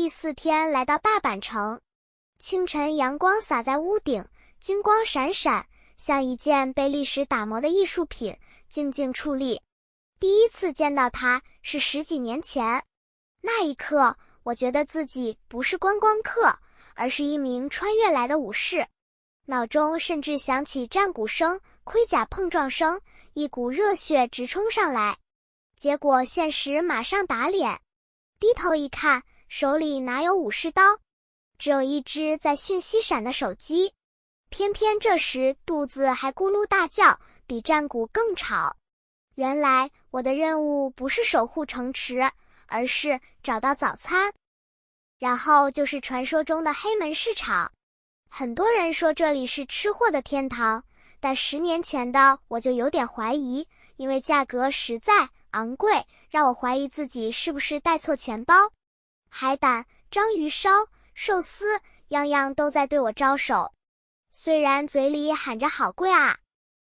第4天来到大阪城，清晨阳光洒在屋顶，金光闪闪，像一件被历史打磨的艺术品，静静矗立。第一次见到它是10几年前，那一刻我觉得自己不是观光客，而是一名穿越来的武士，脑中甚至响起战鼓声、盔甲碰撞声，一股热血直冲上来。结果现实马上打脸，低头一看，手里哪有武士刀，只有一只在讯息闪的手机。偏偏这时肚子还咕噜大叫，比战鼓更吵。原来我的任务不是守护城池，而是找到早餐。然后就是传说中的黑门市场。很多人说这里是吃货的天堂，但10年前的我就有点怀疑，因为价格实在昂贵，让我怀疑自己是不是带错钱包。海胆、章鱼烧、寿司，样样都在对我招手。虽然嘴里喊着好贵啊，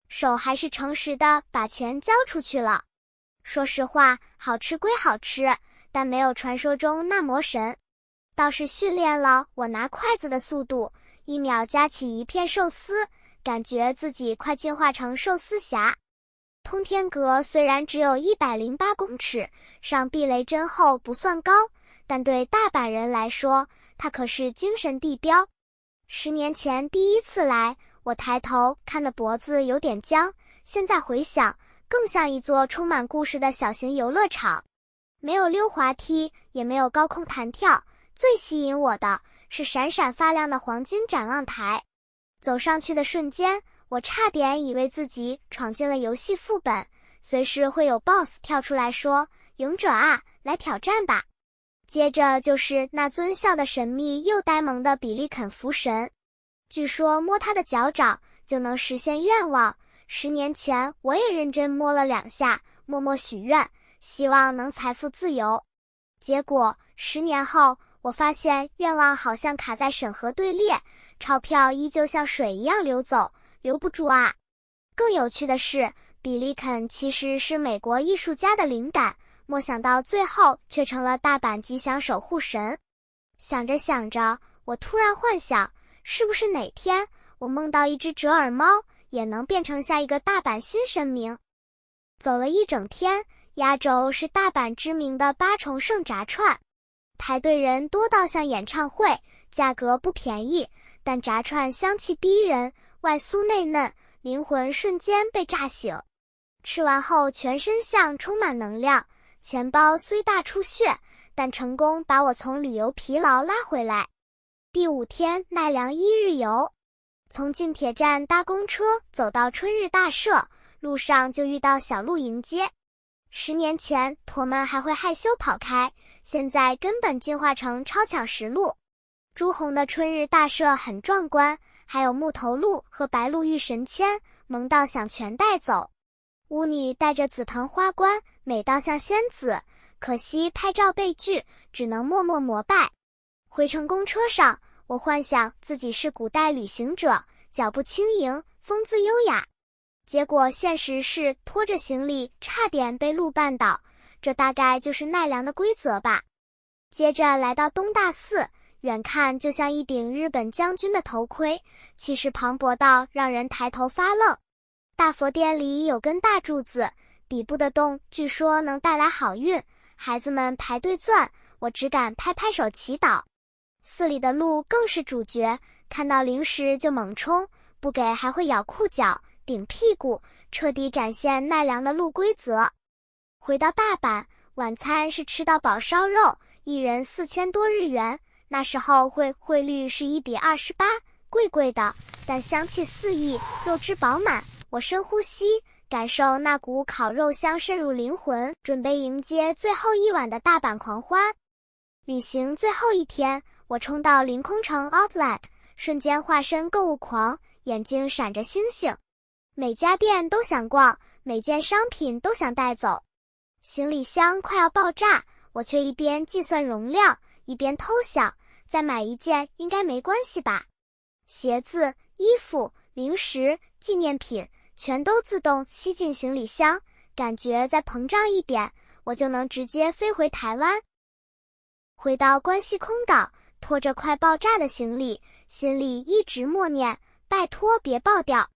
手还是诚实的把钱交出去了。说实话，好吃归好吃，但没有传说中那魔神。倒是训练了我拿筷子的速度，1秒夹起一片寿司，感觉自己快进化成寿司侠。通天阁虽然只有108公尺，上避雷针后不算高，但对大阪人来说，它可是精神地标。10年前第一次来，我抬头看的脖子有点僵，现在回想，更像一座充满故事的小型游乐场。没有溜滑梯，也没有高空弹跳，最吸引我的是闪闪发亮的黄金展望台。走上去的瞬间，我差点以为自己闯进了游戏副本，随时会有 BOSS 跳出来说：“勇者啊，来挑战吧。”接着就是那尊笑得神秘又呆萌的比利肯福神，据说摸他的脚掌就能实现愿望。10年前我也认真摸了2下，默默许愿，希望能财富自由。结果10年后，我发现愿望好像卡在审核队列，钞票依旧像水一样流走，留不住啊。更有趣的是，比利肯其实是美国艺术家的灵感，没想到最后却成了大阪吉祥守护神。想着想着，我突然幻想，是不是哪天我梦到一只折耳猫，也能变成下一个大阪新神明。走了一整天，压轴是大阪知名的8重圣炸串，排队人多到像演唱会，价格不便宜，但炸串香气逼人，外酥内嫩，灵魂瞬间被炸醒。吃完后全身像充满能量，钱包虽大出血，但成功把我从旅游疲劳拉回来。第5天奈良1日游，从近铁站搭公车走到春日大社，路上就遇到小鹿迎接。10年前驼们还会害羞跑开，现在根本进化成超抢食鹿。朱红的春日大社很壮观，还有木头鹿和白鹿御神签，萌到想全带走。巫女带着紫藤花冠，美到像仙子，可惜拍照被拒，只能默默膜拜。回程公车上，我幻想自己是古代旅行者，脚步轻盈，风姿优雅。结果现实是拖着行李差点被鹿绊倒，这大概就是奈良的规则吧。接着来到东大寺，远看就像一顶日本将军的头盔，气势磅礴到让人抬头发愣。大佛殿里有根大柱子，底部的洞据说能带来好运，孩子们排队钻，我只敢拍拍手祈祷。寺里的鹿更是主角，看到零食就猛冲，不给还会咬裤脚、顶屁股，彻底展现奈良的鹿规则。回到大阪，晚餐是吃到饱烧肉，一人4000多日元，那时候汇率是1比28，贵贵的，但香气四溢，肉质饱满。我深呼吸，感受那股烤肉香渗入灵魂，准备迎接最后一晚的大阪狂欢。旅行最后一天，我冲到临空城 Outlet， 瞬间化身购物狂，眼睛闪着星星。每家店都想逛，每件商品都想带走。行李箱快要爆炸，我却一边计算容量，一边偷想，再买一件应该没关系吧。鞋子、衣服、零食、纪念品全都自动吸进行李箱，感觉再膨胀一点，我就能直接飞回台湾。回到关西空港，拖着快爆炸的行李，心里一直默念：拜托别爆掉。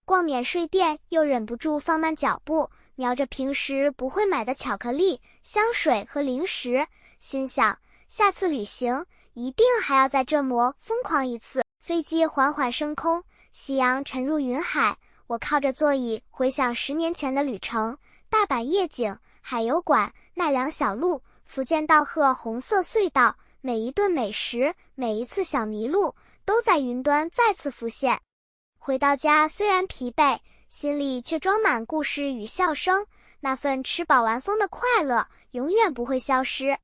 逛免税店又忍不住放慢脚步，瞄着平时不会买的巧克力、香水和零食，心想下次旅行一定还要再这么疯狂一次。飞机缓缓升空，夕阳沉入云海，我靠着座椅回想10年前的旅程，大阪夜景、海游馆、奈良小路、福建道贺红色隧道，每一顿美食，每一次小迷路，都在云端再次浮现。回到家虽然疲惫，心里却装满故事与笑声，那份吃饱玩疯的快乐永远不会消失。